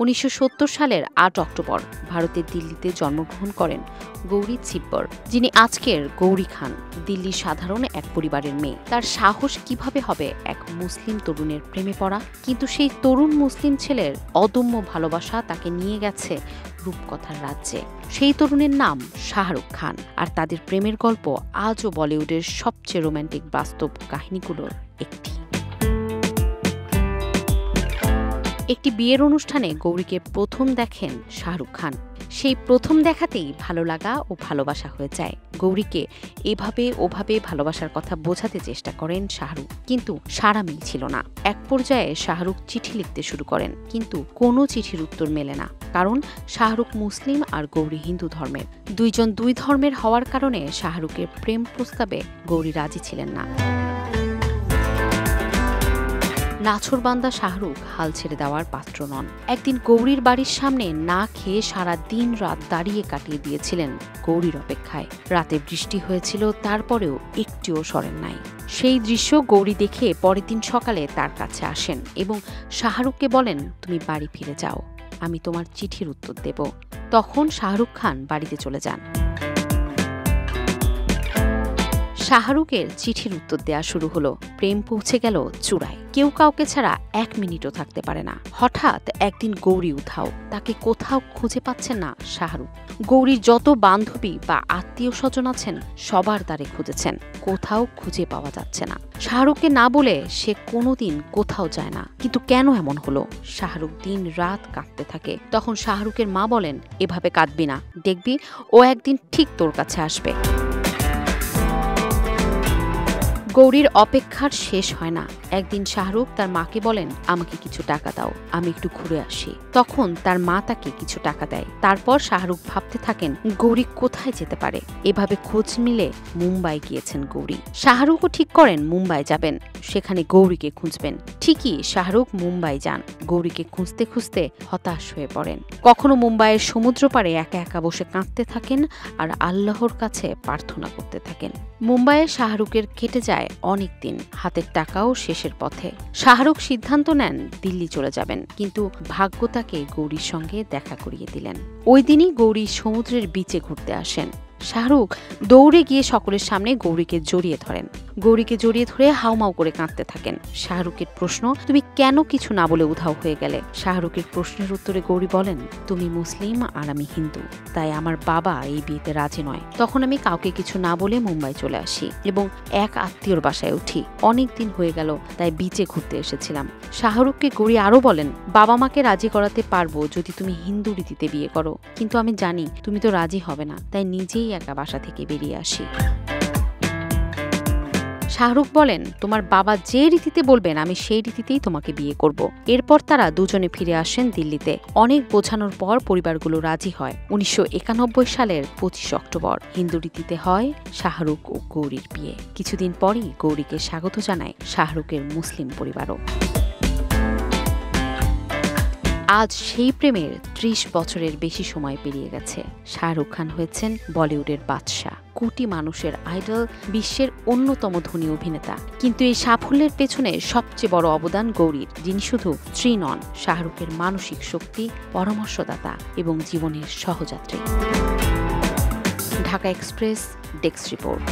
1970 সালের 8 অক্টোবর ভারতের দিল্লিতে জন্মগ্রহণ করেন গৌরী ছিব্বর, যিনি আজকের গৌরী খান। দিল্লির সাধারণ এক পরিবারের মেয়ে। তার সাহস কিভাবে হবে এক মুসলিম তরুণের প্রেমে পড়া? কিন্তু সেই তরুণ মুসলিম ছেলের অদম্য ভালোবাসা তাকে নিয়ে গেছে রূপকথার রাজ্যে। সেই তরুণের নাম শাহরুখ খান। আর তাদের প্রেমের গল্প আজও বলিউডের সবচেয়ে রোম্যান্টিক বাস্তব কাহিনীগুলোর একটি। একটি বিয়ের অনুষ্ঠানে গৌরীকে প্রথম দেখেন শাহরুখ খান। সেই প্রথম দেখাতেই ভালো লাগা ও ভালোবাসা হয়ে যায়। গৌরীকে এভাবে ওভাবে ভালোবাসার কথা বোঝাতে চেষ্টা করেন শাহরুখ, কিন্তু সাড়া মিলছিল না। এক পর্যায়ে শাহরুখ চিঠি লিখতে শুরু করেন, কিন্তু কোনো চিঠির উত্তর মেলে না। কারণ শাহরুখ মুসলিম আর গৌরী হিন্দু ধর্মের। দুইজন দুই ধর্মের হওয়ার কারণে শাহরুখের প্রেম প্রস্তাবে গৌরী রাজি ছিলেন না। নাছোড়বান্দা শাহরুখ হাল ছেড়ে দেওয়ার পাত্র নন। একদিন গৌরীর বাড়ির সামনে না খেয়ে সারা দিন রাত দাঁড়িয়ে কাটিয়ে দিয়েছিলেন গৌরীর অপেক্ষায়। রাতে বৃষ্টি হয়েছিল, তারপরেও একটিও সরেন নাই। সেই দৃশ্য গৌরী দেখে পরের দিন সকালে তার কাছে আসেন এবং শাহরুখকে বলেন, তুমি বাড়ি ফিরে যাও, আমি তোমার চিঠির উত্তর দেব। তখন শাহরুখ খান বাড়িতে চলে যান। শাহরুখের চিঠির উত্তর দেয়া শুরু হলো। প্রেম পৌঁছে গেল চূড়ায়। কেউ কাউকে ছাড়া 1 মিনিটও থাকতে পারে না। হঠাৎ একদিন গৌরী উধাও। তাকে কোথাও খুঁজে পাচ্ছেন না শাহরুখ। গৌরীর যত বান্ধবী বা আত্মীয় স্বজন আছেন সবার দ্বারে খুঁজেছেন, কোথাও খুঁজে পাওয়া যাচ্ছে না। শাহরুখকে না বলে সে কোনোদিন কোথাও যায় না। কিন্তু কেন এমন হলো? শাহরুখ দিন রাত কাঁদতে থাকে। তখন শাহরুখের মা বলেন, এভাবে কাঁদবি না, দেখবি ও একদিন ঠিক তোর কাছে আসবে। গৌরীর অপেক্ষার শেষ হয় না। একদিন শাহরুখ তার মাকে বলেন, আমাকে কিছু টাকা দাও, আমি একটু ঘুরে আসি। তখন তার মা তাকে কিছু টাকা দেয়। তারপর শাহরুখ ভাবতে থাকেন গৌরী কোথায় যেতে পারে। এভাবে খোঁজ মিলে মুম্বাই গিয়েছেন গৌরী। শাহরুখও ঠিক করেন মুম্বাই যাবেন, সেখানে গৌরীকে খুঁজবেন। ঠিকই শাহরুখ মুম্বাই যান। গৌরীকে খুঁজতে খুঁজতে হতাশ হয়ে পড়েন। কখনো মুম্বাইয়ের সমুদ্র পাড়ে একা একা বসে কাঁদতে থাকেন আর আল্লাহর কাছে প্রার্থনা করতে থাকেন। মুম্বাইয়ে শাহরুখের কেটে যায় অনেক দিন। হাতের টাকাও শেষের পথে। শাহরুখ সিদ্ধান্ত নেন দিল্লি চলে যাবেন, কিন্তু ভাগ্য তাকে গৌরীর সঙ্গে দেখা করিয়ে দিলেন। ওই দিনই গৌরী সমুদ্রের বিচে ঘুরতে আসেন। শাহরুখ দৌড়ে গিয়ে সকলের সামনে গৌরীকে জড়িয়ে ধরেন। গৌরীকে জড়িয়ে ধরে হাউমাউ করে কাঁদতে থাকেন। শাহরুখের প্রশ্ন, তুমি কেন কিছু না বলে উধাও হয়ে গেলে? শাহরুখের প্রশ্নের উত্তরে গৌরী বলেন, তুমি মুসলিম আর আমি হিন্দু, তাই আমার বাবা এই বিয়েতে রাজি নয়। তখন আমি কাউকে কিছু না বলে মুম্বাই চলে আসি এবং এক আত্মীয়র বাসায় উঠি। অনেক দিন হয়ে গেল, তাই বিচে ঘুরতে এসেছিলাম। শাহরুখকে গৌরী আরো বলেন, বাবা মাকে রাজি করাতে পারবো যদি তুমি হিন্দু রীতিতে বিয়ে করো, কিন্তু আমি জানি তুমি তো রাজি হবে না, তাই নিজেই একা বাসা থেকে বেরিয়ে আসি। শাহরুখ বলেন, তোমার বাবা যে রীতিতে বলবেন আমি সেই রীতিতেই তোমাকে বিয়ে করব। এরপর তারা দুজনে ফিরে আসেন দিল্লিতে। অনেক বোঝানোর পর পরিবারগুলো রাজি হয়। 1991 সালের 25 অক্টোবর হিন্দু রীতিতে হয় শাহরুখ ও গৌরীর বিয়ে। কিছুদিন পরই গৌরীকে স্বাগত জানায় শাহরুখের মুসলিম পরিবারও। আজ সেই প্রেমের 30 বছরের বেশি সময় পেরিয়ে গেছে। শাহরুখ খান হয়েছেন বলিউডের বাদশা, কোটি মানুষের আইডল, বিশ্বের অন্যতম ধনী অভিনেতা। কিন্তু এই সাফল্যের পেছনে সবচেয়ে বড় অবদান গৌরীর, যিনি শুধু স্ত্রী নন, শাহরুখের মানসিক শক্তি, পরামর্শদাতা এবং জীবনের সহযাত্রী। Dhaka Express desk report.